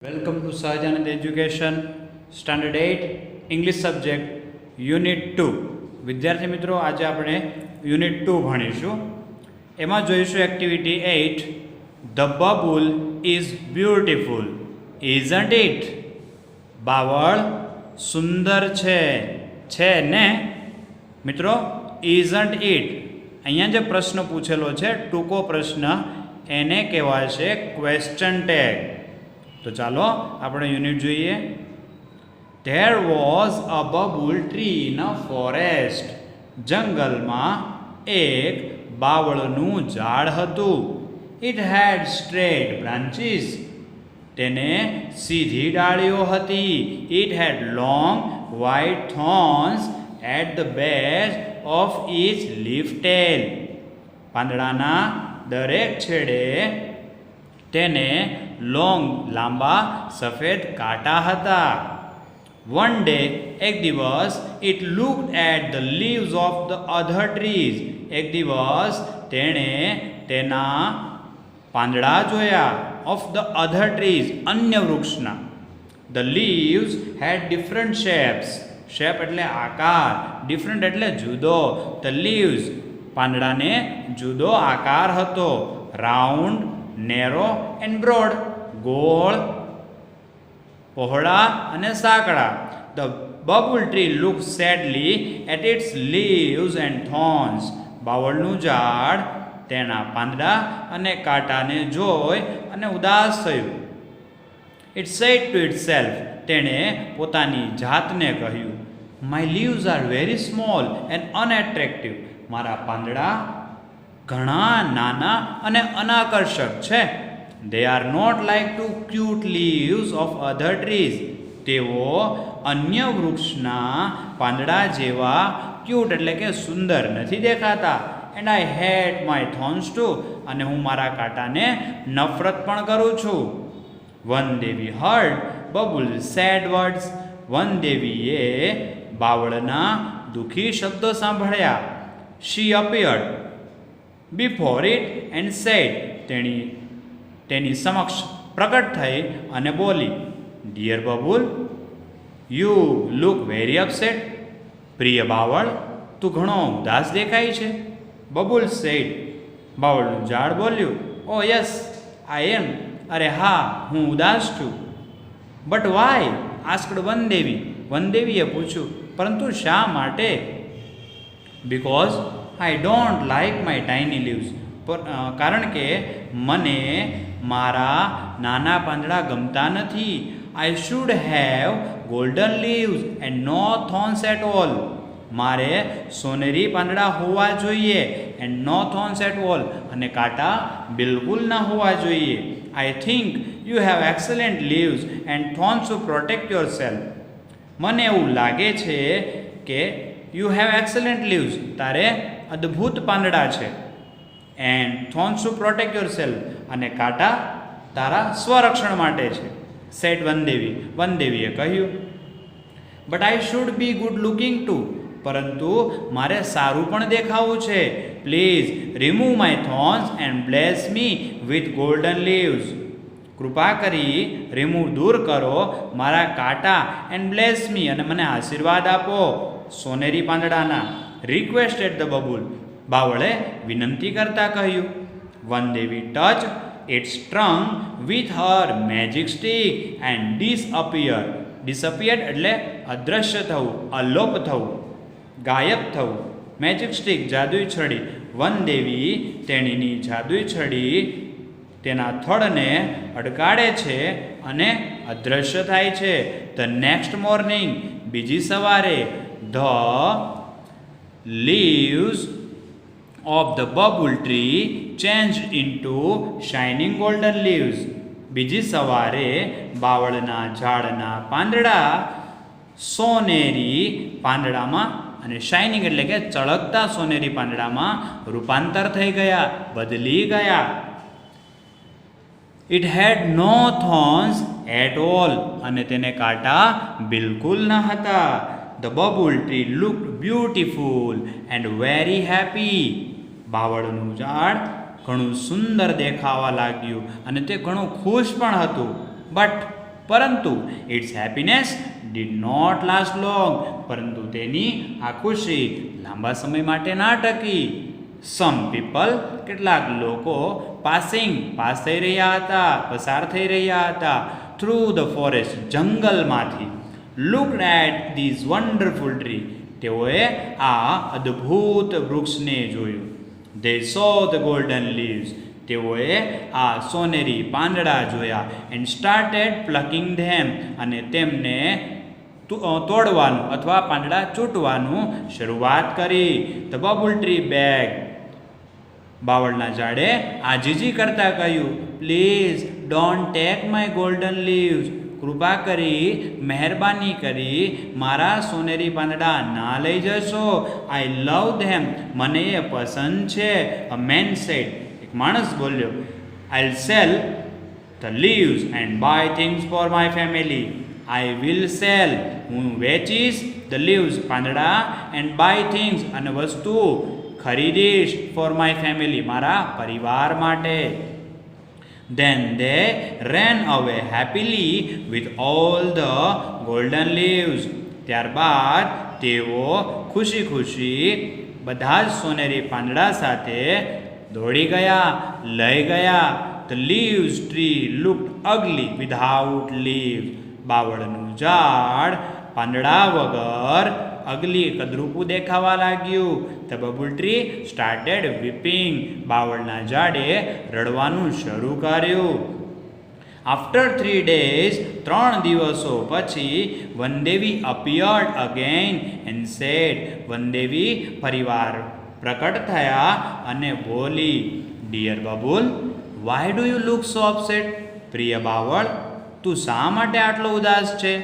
Welcome to Sahajanand education standard 8 English subject unit 2 વિદ્યાર્થી મિત્રો આજે આપણે યુનિટ 2 ભણીશું. એમાં જોઈશું activity 8 the babul is beautiful isn't it. બાવળ સુંદર છે ને મિત્રો. ઇઝન્ટ ઇટ અહીંયા જે પ્રશ્ન પૂછેલો છે ટૂંકો પ્રશ્ન એને કહેવાય છે ક્વેશ્ચન ટેગ. તો ચાલો આપણે યુનિટ જોઈએ. There was a babul tree in a forest. જંગલમાં એક બાવળનું ઝાડ હતું. It had straight branches. તેને સીધી ડાળીઓ હતી. It had long white thorns at the base of each leaf tail. પાંદડાના દરેક છેડે તેને લાંબા સફેદ કાંટા હતા. વન ડે એક દિવસ it looked at the leaves of the other trees. એક દિવસ તેણે તેના પાંદડા જોયા. ઓફ ધ અધર ટ્રીઝ અન્ય વૃક્ષના. The leaves had different shapes. Shape એટલે આકાર, ડિફરન્ટ એટલે જુદો. ધ લીવ્સ પાંદડાને જુદો આકાર હતો. Round, narrow and broad. ગોળ, પહોળા અને સાંકડા. The babul tree look sadly at its leaves and thorns. બાવળનું ઝાડ તેના પાંદડા અને કાંટાને જોઈ અને ઉદાસ થયું. It said to itself. તેણે પોતાની જાતને કહ્યું, my leaves are very small and unattractive. મારા પાંદડા ઘણા નાના અને અનાકર્ષક છે. They are not like to cute leaves of other trees. તેઓ અન્ય વૃક્ષના પાંદડા જેવા ક્યુટ એટલે કે સુંદર નથી દેખાતા. And I hate my thorns too. અને હું મારા કાંટાને નફરત પણ કરું છું. Van Devi heard babul sad words. વન દેવીએ બાવળના દુઃખી શબ્દો સાંભળ્યા. She appeared before it and said. તેની સમક્ષ પ્રગટ થઈ અને બોલી, dear babul you look very upset. પ્રિય બાવળ, તું ઘણો ઉદાસ દેખાય છે. બબુલ સેડ. બાવળનું ઝાડ બોલ્યું, ઓ યસ આઈ એમ. અરે હા, હું ઉદાસ છું. But why asked Vandevi. વનદેવીએ પૂછ્યું, પરંતુ શા માટે? Because I don't like my tiny leaves. કારણ કે મને મારા નાના પાંદડા ગમતા નથી. I should have golden leaves and no thorns at all. મારે સોનેરી પાંદડા હોવા જોઈએ. And no thorns at all. અને કાંટા બિલકુલ ના હોવા જોઈએ. I think you have excellent leaves and thorns to protect yourself. મને એવું લાગે છે કે યુ હેવ એક્સલન્ટ લીવ્સ. તારે અદ્ભુત પાંદડા છે. And thorns to protect your self. અને કાંટા તારા સ્વરક્ષણ માટે છે. સેડ વનદેવી. વનદેવીએ કહ્યું, but I should be good looking too. પરંતુ મારે સારું પણ દેખાવું છે. Please remove my thorns and bless me with golden leaves. કૃપા કરી દૂર કરો મારા કાંટા એન્ડ બ્લેસ મી. અને મને આશીર્વાદ આપો સોનેરી પાંદડાના. Requested the babul. બાવળે વિનંતી કરતા કહ્યું. Vandevi touch its trunk with her magic stick and disappeared. Disappeared એટલે અદૃશ્ય થવું, અલોપ થવું, ગાયબ થવું. મેજિક સ્ટિક જાદુઈ છડી. વનદેવી તેણીની જાદુઈ છડી તેના થડને અડકાડે છે અને અદૃશ્ય થાય છે. The next morning. બીજી સવારે. The leaves of the bubble tree changed into shining golden leaves. બીજી સવારે બાવળના ઝાડના પાંદડા સોનેરી પાંદડામાં, અને શાઇનિંગ એટલે કે ચળકતા સોનેરી પાંદડામાં રૂપાંતર થઈ ગયા, બદલી ગયા. It had no thorns at all. અને તેને કાંટા બિલકુલ ન હતા. The babul tree looked beautiful and very happy. બાવળનું ઝાડ ઘણું સુંદર દેખાવા લાગ્યું અને તે ઘણું ખુશ પણ હતું. બટ પરંતુ its happiness did not last long, પરંતુ તેની આ ખુશી લાંબા સમય માટે ના ટકી. સમ પીપલ, કેટલાક લોકો પાસ થઈ રહ્યા હતા, પસાર થઈ રહ્યા હતા, થ્રુ ધ ફોરેસ્ટ, જંગલમાંથી. લુક્ડ એટ ધીઝ વન્ડરફુલ ટ્રી, તેઓએ આ અદ્ભુત વૃક્ષને જોયું. They so the golden leaves, તેઓએ આ સોનેરી પાંદડા જોયા. એન્ડ સ્ટાર્ટેડ પ્લકિંગ ધેમ, અને તેમને તોડવાનું અથવા પાંદડા ચૂંટવાનું શરૂઆત કરી. ધ બબલ ટ્રી બેગ, બાવળના ઝાડે આજીજી કરતા કહ્યું, please don't take my golden leaves, કૃપા કરી, મહેરબાની કરી મારા સોનેરી પાંદડા ના લઈ જશો. આઈ લવ ધેમ, મને એ પસંદ છે. અ મેન સેડ, એક માણસ બોલ્યો, I'll sell the leaves and buy things for my family. I will sell, હું વેચીશ, ધ લીવ્સ, પાંદડા, એન્ડ બાય થિંગ્સ, અને વસ્તુ ખરીદીશ, ફોર માય ફેમિલી, મારા પરિવાર માટે. Then they ran away happily with all the golden leaves. ત્યારબાદ તેઓ ખુશી ખુશી બધા જ સોનેરી પાંદડા સાથે દોડી ગયા, લઈ ગયા. The leaves tree looked ugly without leaves. બાવળનું ઝાડ પાંદડા વગર અગલી, કદરૂપું દેખાવા લાગ્યું. The babul tree started weeping, બાવળના ઝાડે રડવાનું શરૂ કર્યું. આફ્ટર 3 days, 3 દિવસો પછી, Vandevi appeared again and said, Vandevi ફરીવાર પ્રકટ થયા અને બોલી, dear babul, why do you look so upset? પ્રિય બાવળ, તું શા માટે આટલો ઉદાસ છે?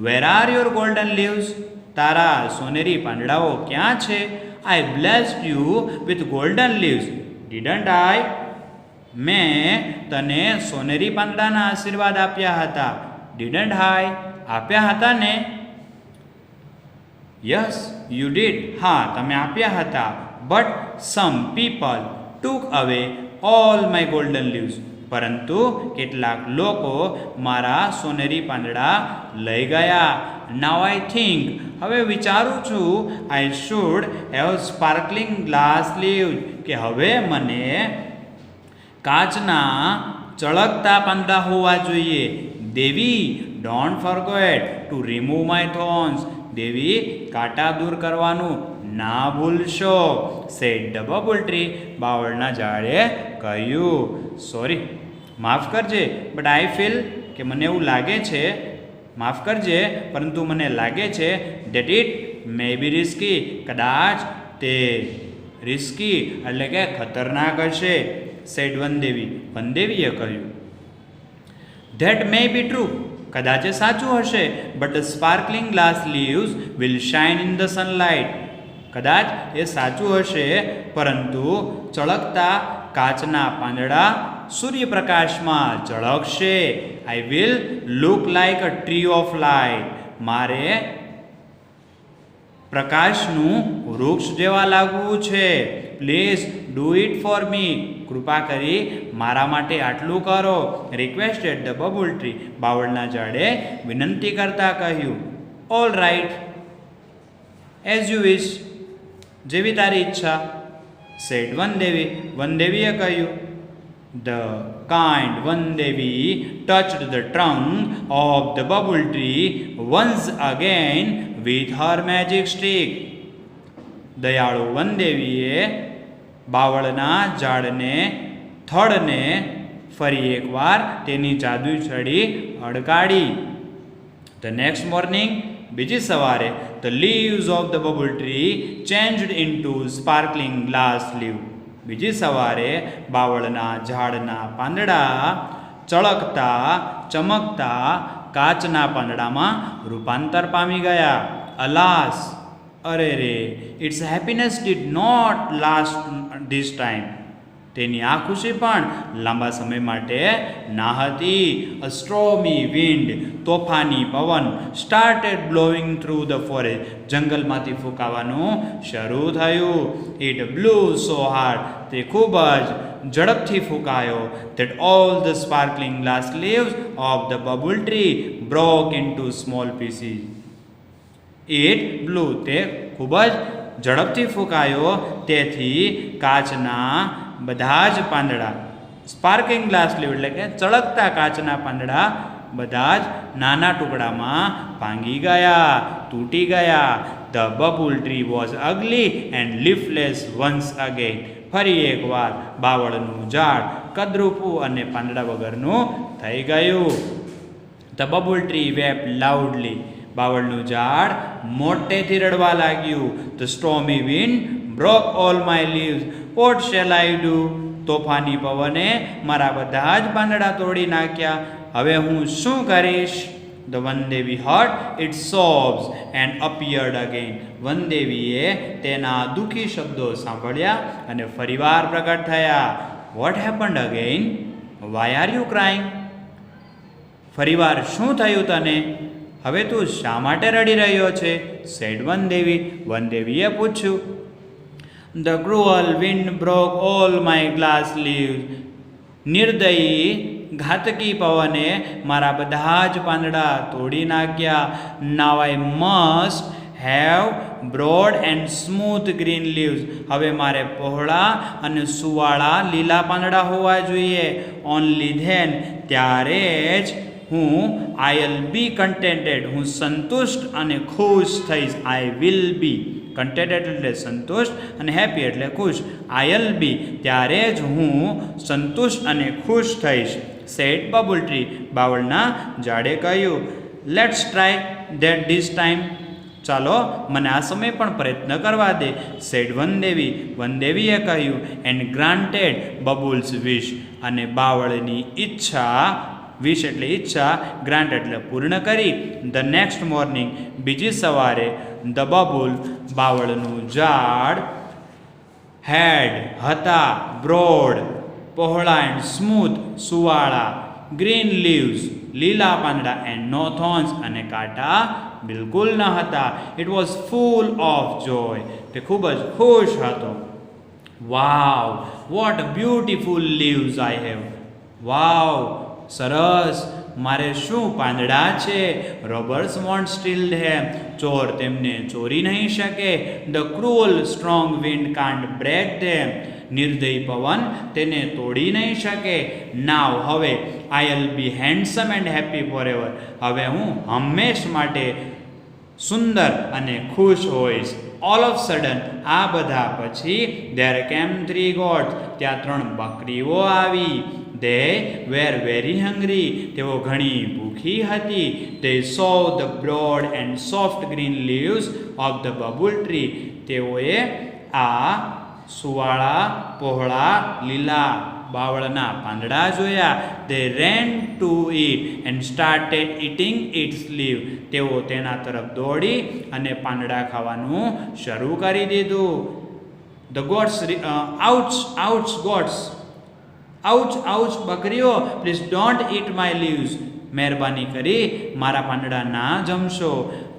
Where are your golden leaves? તારા સોનેરી પાંદડાઓ ક્યાં છે? I blessed you with golden leaves, didn't I? મેં તને સોનેરી પાંદડાના આશીર્વાદ આપ્યા હતા, ડીડન્ટ આઈ? આપ્યા હતા ને? યસ યુ ડીડ, હા તમે આપ્યા હતા. બટ સમ પીપલ ટુક અવે ઓલ માય ગોલ્ડન લીવ્સ, પરંતુ કેટલાક લોકો મારા સોનેરી પાંદડા લઈ ગયા. નાવ આઈ થિંક, હવે વિચારું છું, I should have sparkling glass leaves, કે હવે મને કાચના ચળકતા પાંદડા હોવા જોઈએ. Devi, don't forget to remove my thorns, Devi કાંટા દૂર કરવાનું ના ભૂલશો. સેડ ધ બબલ ટ્રી, બાવળના ઝાડે કહ્યું. સોરી, માફ કરજે, બટ આઈ ફીલ, કે મને એવું લાગે છે, માફ કરજે પરંતુ મને લાગે છે, that it may be risky, કદાચ તે રિસ્કી એટલે કે ખતરનાક હશે. સેડ વનદેવી, વનદેવીએ કહ્યું. ધેટ મે બી ટ્રુ, કદાચ એ સાચું હશે. But the sparkling glass leaves will shine in the sunlight, કદાચ એ સાચું હશે, પરંતુ ચળકતા કાચના પાંદડા સૂર્યપ્રકાશમાં ઝળકશે. I will look like a tree of light, મારે પ્રકાશનું વૃક્ષ જેવા લાગવું છે. Please do it for me, કૃપા કરી મારા માટે આટલું કરો. રિક્વેસ્ટેડ ધ બબલ ટ્રી, બાવળના ઝાડે વિનંતી કરતા કહ્યું. All right, as you wish, જેવી તારી ઈચ્છા. સેડ વનદેવી, વનદેવીએ કહ્યું. The kind Vandevi touched the trunk of the bubble tree once again with her magic stick. દયાળુ વનદેવીએ બાવળના ઝાડને, થડને ફરી એકવાર તેની જાદુ છડી અડકાડી. The next morning, બીજી સવારે, the leaves of the bubble tree changed into sparkling glass leaves. બીજી સવારે બાવળના ઝાડના પાંદડા ચળકતા ચમકતા કાચના પાંદડામાં રૂપાંતર પામી ગયા. અલાસ, અરે રે, its happiness did not last this time, તેની આ ખુશી પણ લાંબા સમય માટે ના હતી. અ સ્ટ્રોમી વિન્ડ, તોફાની પવન, started blowing through the forest, જંગલમાંથી ફૂંકાવાનું શરૂ થયું. ઇટ બ્લુ સો હાર્ડ, તે ખૂબ જ ઝડપથી ફૂંકાયો. That all the sparkling glass leaves of the bubble tree broke into small pieces. It blew. તે ખૂબ જ ઝડપથી ફૂંકાયો, તેથી કાચના બધા જ પાંદડા, સ્પાર્કિંગ ગ્લાસ લીવ એટલે કે ચળકતા કાચના પાંદડા બધા જ નાના ટુકડામાં ભાંગી ગયા, તૂટી ગયા. The bubble tree was ugly and leafless once again. ફરી એકવાર બાવળનું ઝાડ કદરૂપું અને પાંદડા વગરનું થઈ ગયું. The bubble tree wept loudly. બાવળનું ઝાડ મોટેથી રડવા લાગ્યું. The stormy wind broke all my leaves. What shall I do? તોફાની પવને મારા બધા જ પાંદડા તોડી નાખ્યા. હવે હું શું કરીશ? The Vandevi heard its sobs and appeared again. વનદેવીએ તેના દુઃખી શબ્દો સાંભળ્યા અને ફરીવાર પ્રગટ થયા. What happened again? Why are you crying? ફરીવાર શું થયું તને? હવે તું શા માટે રડી રહ્યો છે? said વનદેવી. વનદેવીએ પૂછ્યું. The cruel wind broke all my glass leaves. નિર્દયી ઘાતકી પવને મારા બધા જ પાંદડા તોડી નાખ્યા. Now I must have broad and smooth green leaves. હવે મારે પહોળા અને સુવાળા લીલા પાંદડા હોવા જોઈએ. Only then, ત્યારે જ હું I'll be contented. હું સંતુષ્ટ અને ખુશ થઈશ. I will be contented એટલે સંતુષ્ટ અને happy એટલે ખુશ. I'll be ત્યારે જ હું સંતુષ્ટ અને ખુશ થઈશ. said bubble tree. બાવળના ઝાડે કહ્યું. Let's try that this time. ચાલો મને આ સમય પણ પ્રયત્ન કરવા દે. said વનદેવી. વનદેવીએ કહ્યું. and granted bubbles wish. અને બાવળની ઈચ્છા, વિશ એટલે ઈચ્છા, ગ્રાન્ટ એટલે પૂર્ણ કરી. The next morning. બીજી સવારે. The bubble. બાવળનું ઝાડ had હતા, broad પહોળા, and smooth સુવાળા, green leaves લીલા પાંદડા, and no thorns અને કાંટા બિલકુલ ન હતા. It was full of joy. તે ખૂબ જ ખુશ હતો. Wow, what beautiful leaves I have. Wow, સરસ, મારે શું પાંદડા છે. રોબર્સ વોન્ટ સ્ટીલ ધેમ. ચોર તેમને ચોરી નહીં શકે. The cruel strong wind can't break them. નિર્દયી પવન તેને તોડી નહીં શકે. Now હવે I'll be handsome and happy forever. હવે હું હંમેશ માટે સુંદર અને ખુશ હોઈશ. All of sudden, આ બધા પછી there came 3 goats. ત્યાં 3 બકરીઓ આવી. They were very hungry. તેઓ ઘણી ભૂખી હતી. They saw the broad and soft green leaves of the bubble tree. તેઓએ આ સુવાળા પહોળા લીલા બાવળના પાંદડા જોયા. They ran to it and started eating its leaf. તેઓ તેના તરફ દોડી અને પાંદડા ખાવાનું શરૂ કરી દીધું. The goats, ouch, ouch goats. Ouch, ouch બકરીઓ, please don't eat my leaves. મહેરબાની કરી મારા પાંદડા ના જમશો.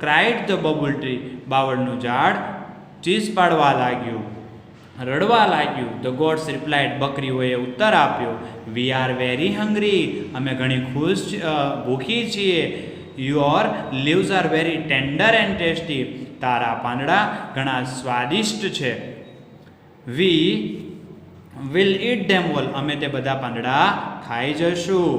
Cried the bubble tree. બાવળનું ઝાડ ચીસ પાડવા લાગ્યું, રડવા લાગ્યું. The goats replied. બકરીઓએ ઉત્તર આપ્યો. We are very hungry. અમે ઘણી ભૂખી છીએ. Your leaves are very tender and tasty. તારા પાંદડા ઘણા સ્વાદિષ્ટ છે. We will eat them all. અમે તે બધા પાંદડા ખાઈ જશું.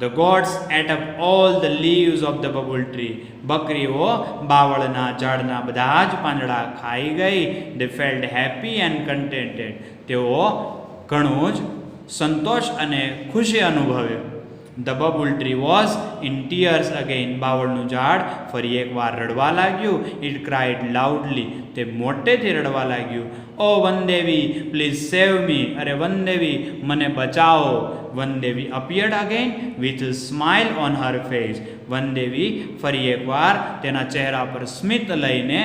The goats ate up all the leaves of the bubble tree. બકરીઓ બાવળના ઝાડના બધા જ પાંદડા ખાઈ ગઈ. They felt happy and contented. તેઓ ઘણું જ સંતોષ અને ખુશી અનુભવ્યો. The bubble tree was in tears again. બાવળનું ઝાડ ફરી એકવાર રડવા લાગ્યું. It cried loudly. તે મોટેથી રડવા લાગ્યું. Oh Vandevi, please save me. અરે વનદેવી, મને બચાવો. વનદેવી appeared again with a smile on her face. વનદેવી ફરી એકવાર તેના ચહેરા પર સ્મિત લઈને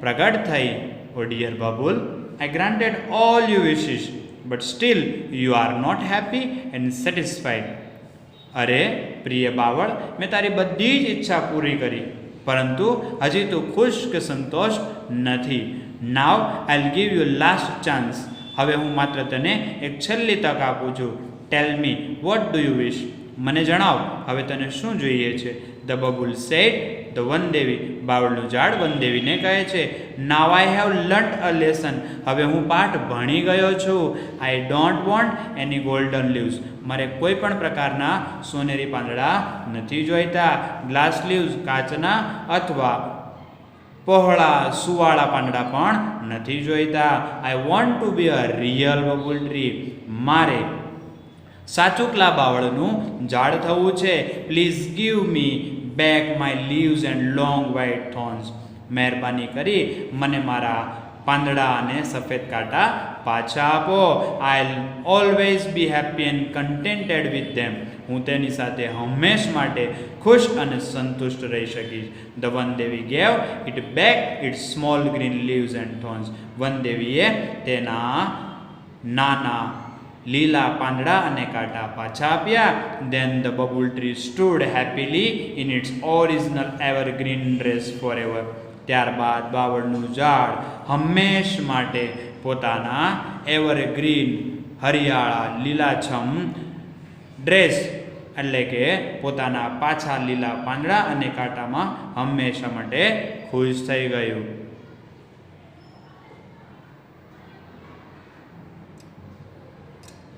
પ્રગટ થઈ. Oh dear bubble, I granted all your wishes, but still you are not happy and satisfied. અરે પ્રિય બાવળ, મેં તારી બધી જ ઈચ્છા પૂરી કરી, પરંતુ હજી તું ખુશ કે સંતોષ નથી. Now I'll give you last chance. હવે હું માત્ર તને એક છેલ્લી તક આપું છું. Tell me what do you wish. મને જણાવ હવે તને શું જોઈએ છે. The babul said. The Vandevi બાવળનું ઝાડ વનદેવીને કહે છે, now I have learnt a lesson. હવે હું પાઠ ભણી ગયો છું. I don't want any golden leaves. મારે કોઈ પણ પ્રકારના સોનેરી પાંદડા નથી જોઈતા. ગ્લાસ લીવ્સ કાચના અથવા પહોળા સુવાળા પાંદડા પણ નથી જોઈતા. I want to be a real babul tree. મારે સાચુકલા બાવળનું ઝાડ થવું છે. Please give me back my leaves and long white thorns. મહેરબાની કરી મને મારા પાંદડા અને સફેદ કાંટા પાછા આપો. I always be happy and contented with them. હું તેની સાથે હંમેશ માટે ખુશ અને સંતુષ્ટ રહી શકીશ. The Vandevi gave it back its small green leaves and thorns. વનદેવીએ તેના નાના લીલા પાંદડા અને કાંટા પાછા આપ્યા. Then the babul tree stood happily in its original evergreen dress for ever. ત્યારબાદ બાવળનું ઝાડ હંમેશ માટે પોતાના એવરગ્રીન હરિયાળા લીલાછમ ડ્રેસ એટલે કે પોતાના પાછા લીલા પાંદડા અને કાંટામાં હંમેશા માટે ખુશ થઈ ગયું.